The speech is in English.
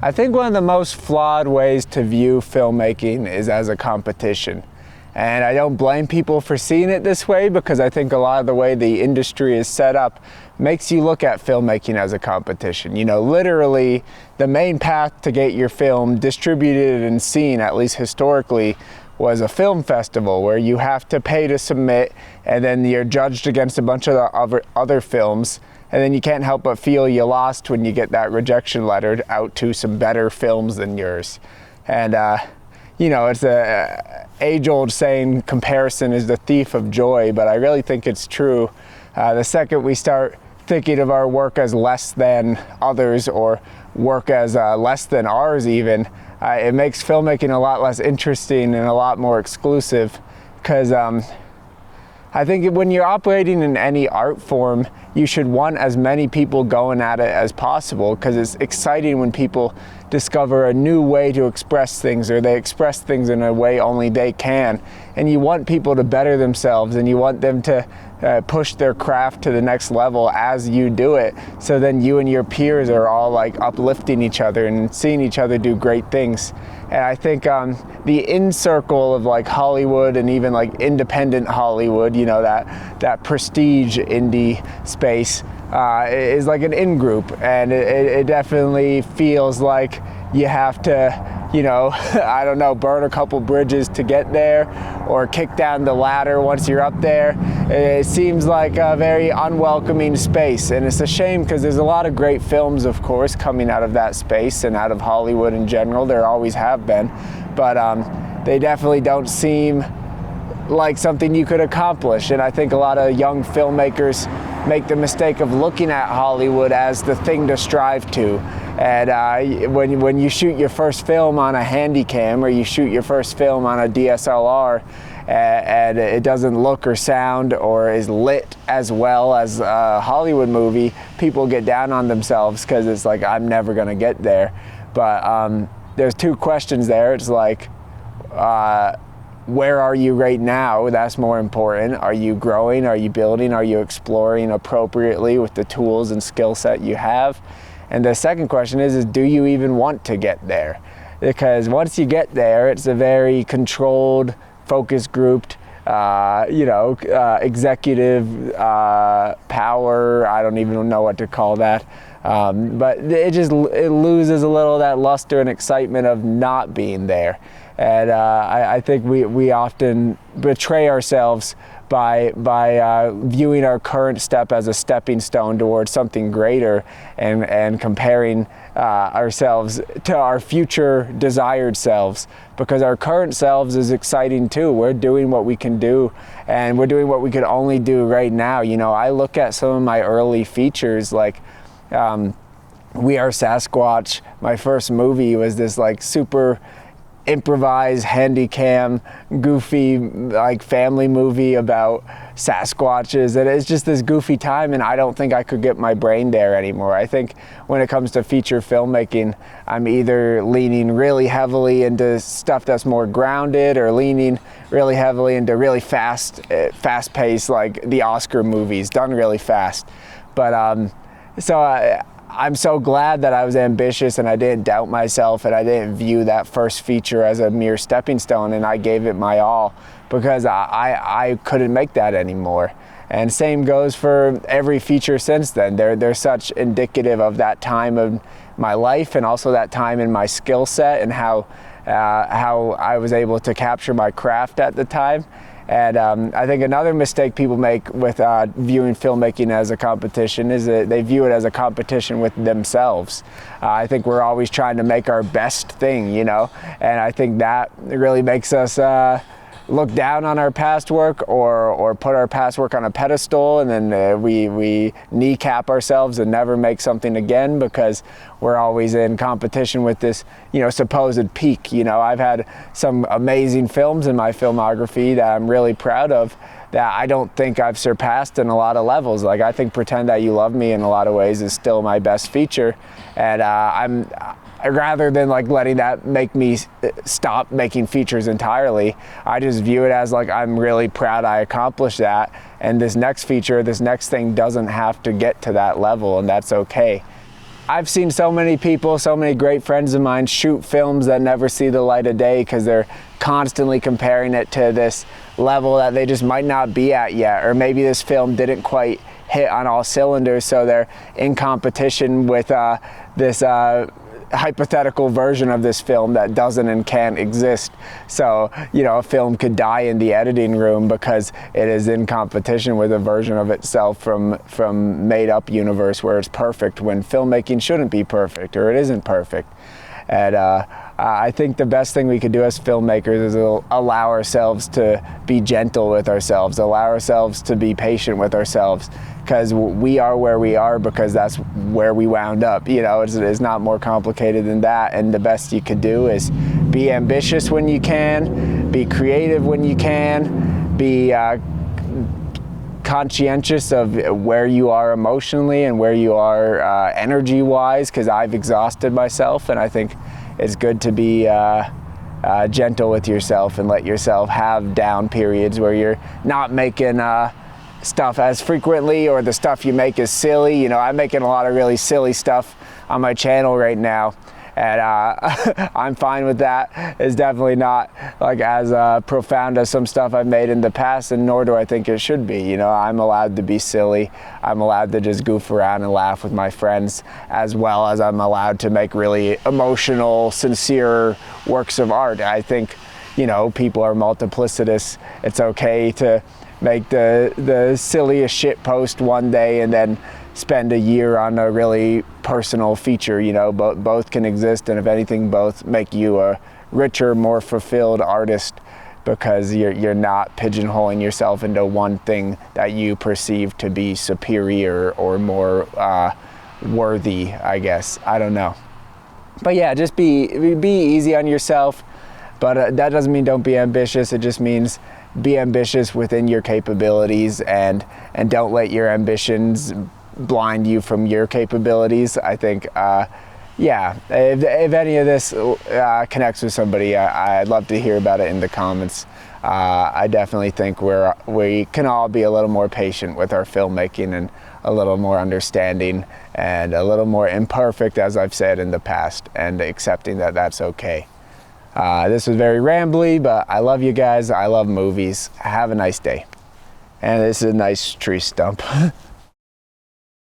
I think one of the most flawed ways to view filmmaking is as a competition. And I don't blame people for seeing it this way, because I think a lot of the way the industry is set up makes you look at filmmaking as a competition. You know, literally the main path to get your film distributed and seen, at least historically, was a film festival where you have to pay to submit, and then you're judged against a bunch of the other films, and then you can't help but feel you lost when you get that rejection letter out to some better films than yours. And you know, it's a age-old saying, comparison is the thief of joy, but I really think it's true. The second we start thinking of our work as less than others, or work as less than ours even, it makes filmmaking a lot less interesting and a lot more exclusive, because I think when you're operating in any art form, you should want as many people going at it as possible, because it's exciting when people discover a new way to express things, or they express things in a way only they can. And you want people to better themselves, and you want them to push their craft to the next level as you do it. So then you and your peers are all like uplifting each other and seeing each other do great things. And I think the in circle of like Hollywood, and even like independent Hollywood, you know, that prestige indie space, is like an in group, and it definitely feels like you have to, you know, I don't know, burn a couple bridges to get there, or kick down the ladder once you're up there. It seems like a very unwelcoming space, and it's a shame, because there's a lot of great films, of course, coming out of that space and out of Hollywood in general. There always have been, but they definitely don't seem like something you could accomplish. And I think a lot of young filmmakers make the mistake of looking at Hollywood as the thing to strive to. And when you shoot your first film on a Handycam, or you shoot your first film on a DSLR, and it doesn't look or sound or is lit as well as a Hollywood movie, people get down on themselves, because it's like, I'm never gonna get there. But there's two questions there. It's like, where are you right now? That's more important. Are you growing? Are you building? Are you exploring appropriately with the tools and skill set you have? And the second question is do you even want to get there? Because once you get there, it's a very controlled, focus grouped, executive power. I don't even know what to call that. But it loses a little of that luster and excitement of not being there. And I think we often betray ourselves by viewing our current step as a stepping stone towards something greater, and comparing ourselves to our future desired selves, because our current selves is exciting too. We're doing what we can do, and we're doing what we could only do right now. You know, I look at some of my early features, like We Are Sasquatch. My first movie was this like super improvised, handycam, goofy, like family movie about Sasquatches, and it's just this goofy time, and I don't think I could get my brain there anymore. I think when it comes to feature filmmaking, I'm either leaning really heavily into stuff that's more grounded, or leaning really heavily into really fast-paced, like the Oscar movies, done really fast. But I'm so glad that I was ambitious, and I didn't doubt myself, and I didn't view that first feature as a mere stepping stone, and I gave it my all, because I couldn't make that anymore. And same goes for every feature since then. They're such indicative of that time of my life, and also that time in my skill set, and how I was able to capture my craft at the time. And I think another mistake people make with viewing filmmaking as a competition is that they view it as a competition with themselves. I think we're always trying to make our best thing, you know, and I think that really makes us look down on our past work, or put our past work on a pedestal, and then we kneecap ourselves and never make something again, because we're always in competition with this, you know, supposed peak. You know, I've had some amazing films in my filmography that I'm really proud of, that I don't think I've surpassed in a lot of levels. Like, I think Pretend That You Love Me in a lot of ways is still my best feature, and rather than like letting that make me stop making features entirely, I just view it as like, I'm really proud I accomplished that, and this next feature, this next thing doesn't have to get to that level, and that's okay. I've seen so many people, so many great friends of mine shoot films that never see the light of day because they're constantly comparing it to this level that they just might not be at yet, or maybe this film didn't quite hit on all cylinders, so they're in competition with this hypothetical version of this film that doesn't and can't exist. So, you know, a film could die in the editing room because it is in competition with a version of itself from made up universe where it's perfect, when filmmaking shouldn't be perfect, or it isn't perfect. And I think the best thing we could do as filmmakers is allow ourselves to be gentle with ourselves, allow ourselves to be patient with ourselves, because we are where we are because that's where we wound up. You know, it's not more complicated than that. And the best you could do is be ambitious when you can, be creative when you can, be conscientious of where you are emotionally and where you are energy-wise, because I've exhausted myself, and I think it's good to be gentle with yourself and let yourself have down periods where you're not making stuff as frequently, or the stuff you make is silly. You know, I'm making a lot of really silly stuff on my channel right now, and I'm fine with that. It's definitely not like as profound as some stuff I've made in the past, and nor do I think it should be. You know, I'm allowed to be silly. I'm allowed to just goof around and laugh with my friends, as well as I'm allowed to make really emotional, sincere works of art. I think, you know, people are multiplicitous. It's okay to make the silliest shit post one day and then spend a year on a really personal feature. You know, both can exist, and if anything, both make you a richer, more fulfilled artist, because you're not pigeonholing yourself into one thing that you perceive to be superior or more worthy, I guess. I don't know. But yeah, just be easy on yourself. But that doesn't mean don't be ambitious. It just means be ambitious within your capabilities, and don't let your ambitions blind you from your capabilities. I think, yeah, if any of this connects with somebody, I'd love to hear about it in the comments. I definitely think we can all be a little more patient with our filmmaking, and a little more understanding, and a little more imperfect, as I've said in the past, and accepting that that's okay. This was very rambly, but I love you guys. I love movies. Have a nice day. And this is a nice tree stump.